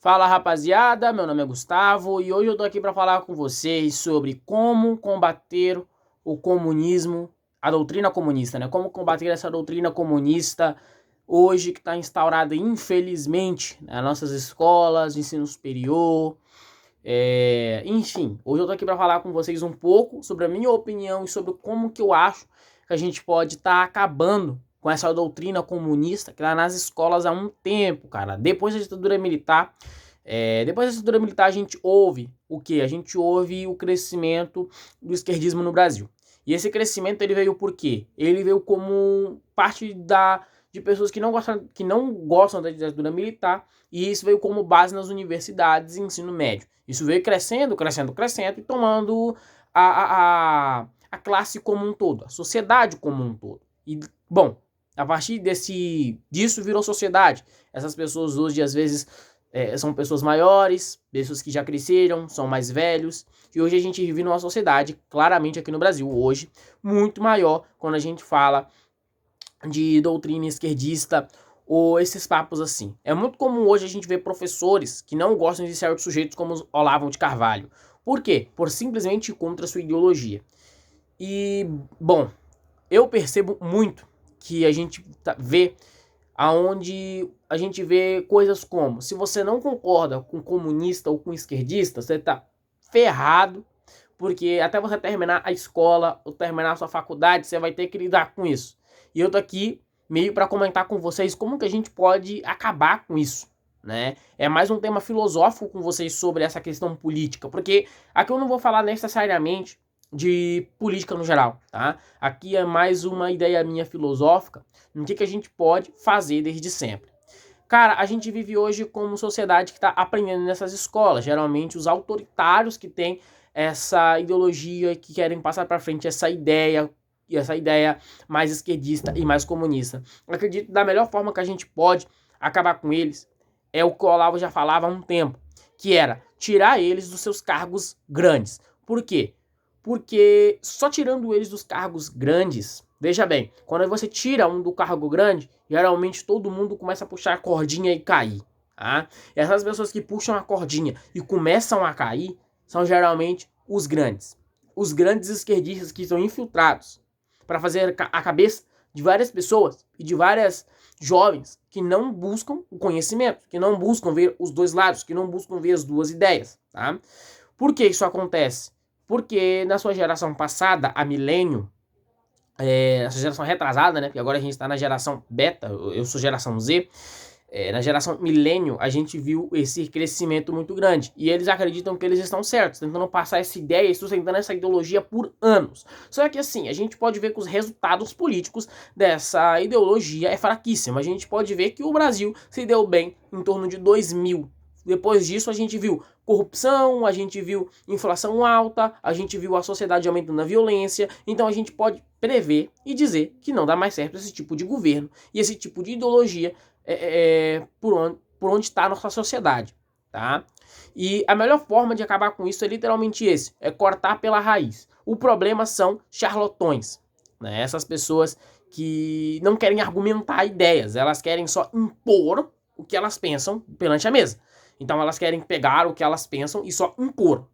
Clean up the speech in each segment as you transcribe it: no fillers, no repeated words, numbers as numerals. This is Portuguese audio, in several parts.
Fala rapaziada, meu nome é Gustavo e hoje eu tô aqui para falar com vocês sobre como combater o comunismo, a doutrina comunista, né? Como combater essa doutrina comunista hoje que está instaurada, infelizmente, nas nossas escolas de ensino superior. Enfim, hoje eu tô aqui para falar com vocês um pouco sobre a minha opinião e sobre como que eu acho que a gente pode estar acabando com essa doutrina comunista que tá nas escolas há um tempo, cara. Depois da ditadura militar a gente ouve o quê? A gente ouve o crescimento do esquerdismo no Brasil. E esse crescimento ele veio por quê? Ele veio como parte de pessoas que não gostam da ditadura militar, e isso veio como base nas universidades e ensino médio. Isso veio crescendo e tomando a classe como um todo, a sociedade como um todo. E, bom, a partir disso virou sociedade. Essas pessoas hoje, às vezes, são pessoas maiores, pessoas que já cresceram, são mais velhos. E hoje a gente vive numa sociedade, claramente aqui no Brasil, hoje, muito maior quando a gente fala de doutrina esquerdista ou esses papos assim. É muito comum hoje a gente ver professores que não gostam de certos sujeitos como Olavo de Carvalho. Por quê? Por simplesmente ir contra a sua ideologia. E, bom, eu percebo muito que a gente vê aonde a gente vê coisas como: se você não concorda com comunista ou com esquerdista, você tá ferrado, porque até você terminar a escola ou terminar a sua faculdade, você vai ter que lidar com isso. E eu tô aqui meio para comentar com vocês como que a gente pode acabar com isso, né? É mais um tema filosófico com vocês sobre essa questão política, porque aqui eu não vou falar necessariamente de política no geral, tá? Aqui é mais uma ideia minha filosófica no que a gente pode fazer desde sempre. Cara, a gente vive hoje como sociedade que está aprendendo nessas escolas. Geralmente os autoritários que têm essa ideologia, que querem passar para frente essa ideia mais esquerdista e mais comunista. Eu acredito que da melhor forma que a gente pode acabar com eles é o que o Olavo já falava há um tempo, que era tirar eles dos seus cargos grandes. Por quê? Porque só tirando eles dos cargos grandes, veja bem, quando você tira um do cargo grande, geralmente todo mundo começa a puxar a cordinha e cair. Tá? Essas pessoas que puxam a cordinha e começam a cair são geralmente os grandes esquerdistas que são infiltrados para fazer a cabeça de várias pessoas e de várias jovens que não buscam o conhecimento, que não buscam ver os dois lados, que não buscam ver as duas ideias. Tá? Por que isso acontece? Porque na sua geração passada, a milênio, essa geração retrasada, né? Porque agora a gente está na geração beta, eu sou geração Z. Na geração milênio, a gente viu esse crescimento muito grande. E eles acreditam que eles estão certos, tentando passar essa ideia e sustentando essa ideologia por anos. Só que assim, a gente pode ver que os resultados políticos dessa ideologia é fraquíssimo. A gente pode ver que o Brasil se deu bem em torno de 2000. Depois disso, a gente viu corrupção, a gente viu inflação alta, a gente viu a sociedade aumentando a violência. Então a gente pode prever e dizer que não dá mais certo esse tipo de governo e esse tipo de ideologia por onde está a nossa sociedade, tá? E a melhor forma de acabar com isso é literalmente é cortar pela raiz. O problema são charlatões, né? Essas pessoas que não querem argumentar ideias, elas querem só impor o que elas pensam perante a mesa. Então elas querem pegar o que elas pensam e só impor.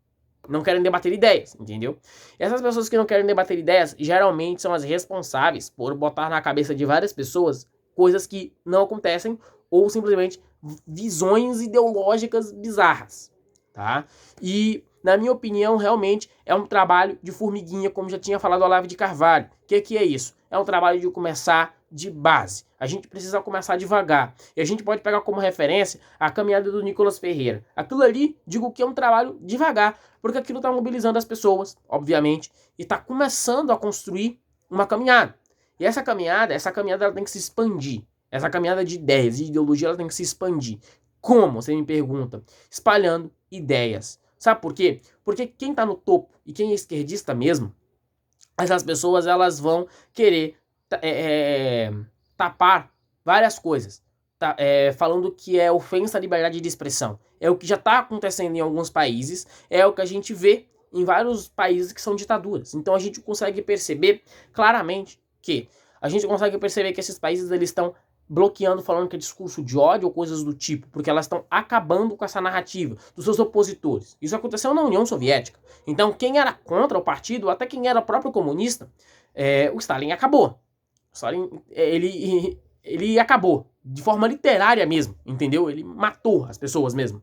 Não querem debater ideias, entendeu? Essas pessoas que não querem debater ideias geralmente são as responsáveis por botar na cabeça de várias pessoas coisas que não acontecem ou simplesmente visões ideológicas bizarras, tá? E, na minha opinião, realmente é um trabalho de formiguinha, como já tinha falado o Olavo de Carvalho. O que é isso? É um trabalho de começar de base. A gente precisa começar devagar. E a gente pode pegar como referência a caminhada do Nicolas Ferreira. Aquilo ali, digo que é um trabalho devagar, porque aquilo está mobilizando as pessoas, obviamente, e está começando a construir uma caminhada. E essa caminhada ela tem que se expandir. Essa caminhada de ideias e ideologia, ela tem que se expandir. Como, você me pergunta? Espalhando ideias. Sabe por quê? Porque quem está no topo e quem é esquerdista mesmo, essas pessoas elas vão querer tapar várias coisas. Falando que é ofensa à liberdade de expressão. É o que já está acontecendo em alguns países, é o que a gente vê em vários países que são ditaduras. Então a gente consegue perceber claramente que esses países eles estão bloqueando, falando que é discurso de ódio ou coisas do tipo, porque elas estão acabando com essa narrativa dos seus opositores. Isso aconteceu na União Soviética. Então, quem era contra o partido, até quem era próprio comunista, o Stalin acabou. O Stalin, ele acabou, de forma literária mesmo, entendeu? Ele matou as pessoas mesmo.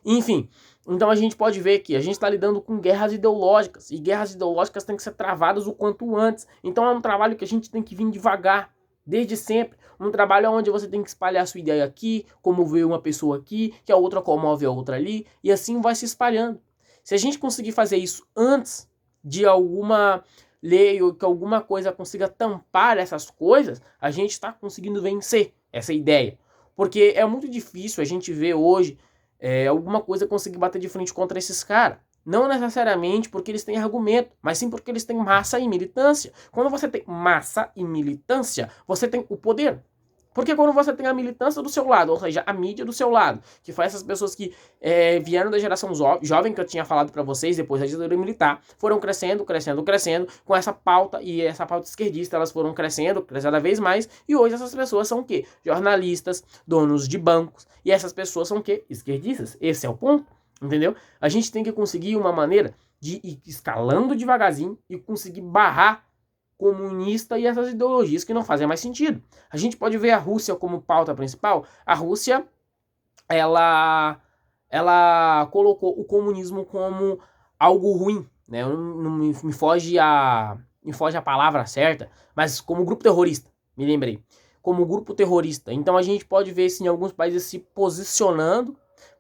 Enfim, então a gente pode ver que a gente está lidando com guerras ideológicas, e guerras ideológicas têm que ser travadas o quanto antes. Então é um trabalho que a gente tem que vir devagar, desde sempre. Um trabalho onde você tem que espalhar a sua ideia aqui, comover uma pessoa aqui, que a outra comove a outra ali, e assim vai se espalhando. Se a gente conseguir fazer isso antes de alguma lei ou que alguma coisa consiga tampar essas coisas, a gente está conseguindo vencer essa ideia. Porque é muito difícil a gente ver hoje alguma coisa conseguir bater de frente contra esses caras. Não necessariamente porque eles têm argumento, mas sim porque eles têm massa e militância. Quando você tem massa e militância, você tem o poder. Porque quando você tem a militância do seu lado, ou seja, a mídia do seu lado, que foi essas pessoas que vieram da geração jovem que eu tinha falado para vocês, depois da ditadura militar, foram crescendo, com essa pauta, e essa pauta esquerdista, elas foram crescendo cada vez mais, e hoje essas pessoas são o quê? Jornalistas, donos de bancos, e essas pessoas são o quê? Esquerdistas. Esse é o ponto, entendeu? A gente tem que conseguir uma maneira de ir escalando devagarzinho e conseguir barrar comunista e essas ideologias que não fazem mais sentido. A gente pode ver a Rússia como pauta principal. A Rússia, ela colocou o comunismo como algo ruim, né? Não me foge a palavra certa, mas como grupo terrorista, me lembrei. Como grupo terrorista. Então a gente pode ver sim, alguns países se posicionando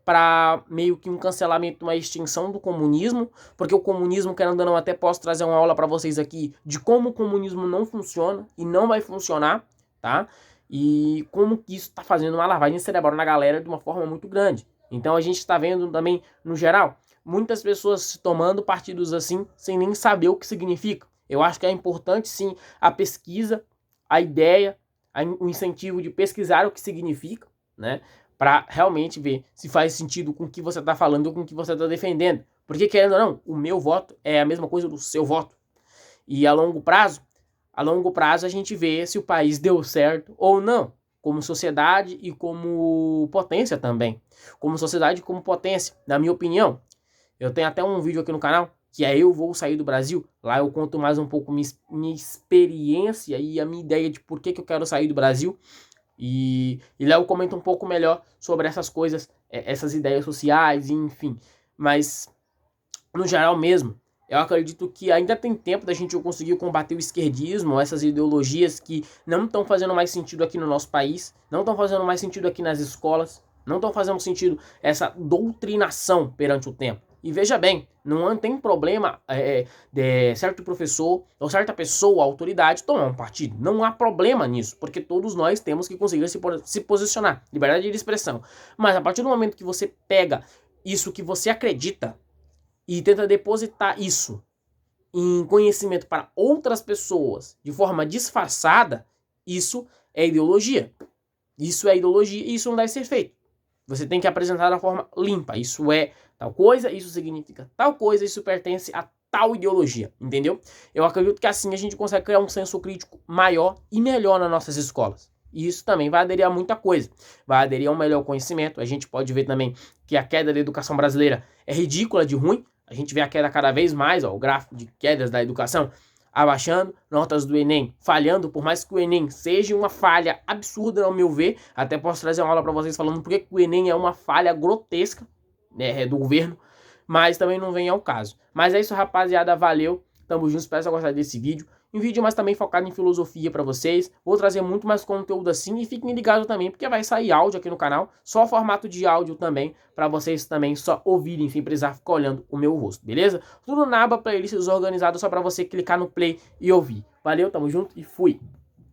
para meio que um cancelamento, uma extinção do comunismo, porque o comunismo, querendo ou não, até posso trazer uma aula para vocês aqui de como o comunismo não funciona e não vai funcionar, tá? E como que isso está fazendo uma lavagem cerebral na galera de uma forma muito grande. Então a gente está vendo também, no geral, muitas pessoas tomando partidos assim, sem nem saber o que significa. Eu acho que é importante sim a pesquisa, a ideia, o incentivo de pesquisar o que significa, né? Para realmente ver se faz sentido com o que você está falando ou com o que você está defendendo. Porque, querendo ou não, o meu voto é a mesma coisa do seu voto. E a longo prazo a gente vê se o país deu certo ou não, como sociedade e como potência também. Como sociedade e como potência, na minha opinião. Eu tenho até um vídeo aqui no canal, que é Eu Vou Sair do Brasil. Lá eu conto mais um pouco minha experiência e a minha ideia de por que eu quero sair do Brasil. E Léo comenta um pouco melhor sobre essas coisas, essas ideias sociais, enfim. Mas, no geral mesmo, eu acredito que ainda tem tempo da gente conseguir combater o esquerdismo, essas ideologias que não estão fazendo mais sentido aqui no nosso país, não estão fazendo mais sentido aqui nas escolas, não estão fazendo sentido essa doutrinação perante o tempo. E veja bem, não tem problema de certo professor ou certa pessoa, autoridade, tomar um partido. Não há problema nisso, porque todos nós temos que conseguir se posicionar. Liberdade de expressão. Mas a partir do momento que você pega isso que você acredita e tenta depositar isso em conhecimento para outras pessoas de forma disfarçada, isso é ideologia. Isso é ideologia e isso não deve ser feito. Você tem que apresentar da forma limpa. Isso é tal coisa, isso significa tal coisa, isso pertence a tal ideologia, entendeu? Eu acredito que assim a gente consegue criar um senso crítico maior e melhor nas nossas escolas. E isso também vai aderir a muita coisa. Vai aderir a um melhor conhecimento. A gente pode ver também que a queda da educação brasileira é ridícula de ruim. A gente vê a queda cada vez mais, o gráfico de quedas da educação abaixando, notas do Enem falhando, por mais que o Enem seja uma falha absurda ao meu ver, até posso trazer uma aula para vocês falando porque o Enem é uma falha grotesca, né, do governo, mas também não vem ao caso. Mas é isso, rapaziada, valeu, tamo junto, espero que vocês gostarem desse vídeo. Um vídeo mais também focado em filosofia para vocês. Vou trazer muito mais conteúdo assim e fiquem ligados também, porque vai sair áudio aqui no canal, só formato de áudio também, para vocês também só ouvirem, sem precisar ficar olhando o meu rosto, beleza? Tudo na aba playlists organizado só para você clicar no play e ouvir. Valeu, tamo junto e fui!